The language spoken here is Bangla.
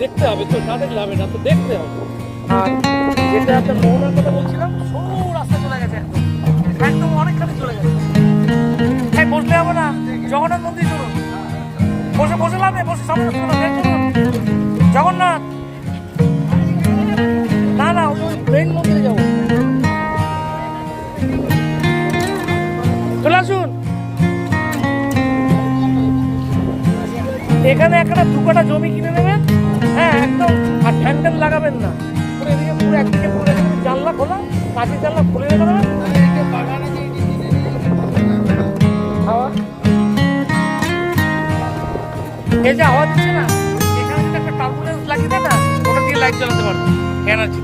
দেখতে হবে তো, না দেখলে হবে না, তো দেখতে হবে। আর যেটা একটা মোহনার কথা বলছিলাম, সরু রাস্তা চলে গেছে, একদম অনেকখানি চলে গেছে। হ্যাঁ, বসলে হবে না, জগন্নাথ মন্দির চলুন, বসে বসে লাভ নেই, বসে সামনে চলুন জগন্নাথ। না না, ওই মেইন মন্দিরে যাবো, চলে আসুন। এখানে একটা দু কাটা জমি কিনে নেবেন, হ্যাঁ একদম, আর হ্যান্ডেল লাগাবেন না, পুরো এদিকে, পুরো একদিকে, পুরো জানলা খোলা, কাঁচের জানলা খুলে রেখে দেবেন। এই যে হাওয়া দিচ্ছে না, এখানে যদি একটা টার্বুলেন্স লাগিয়ে দেয় না, ওটা দিয়ে লাইট জ্বালাতে পারবে এনার্জি।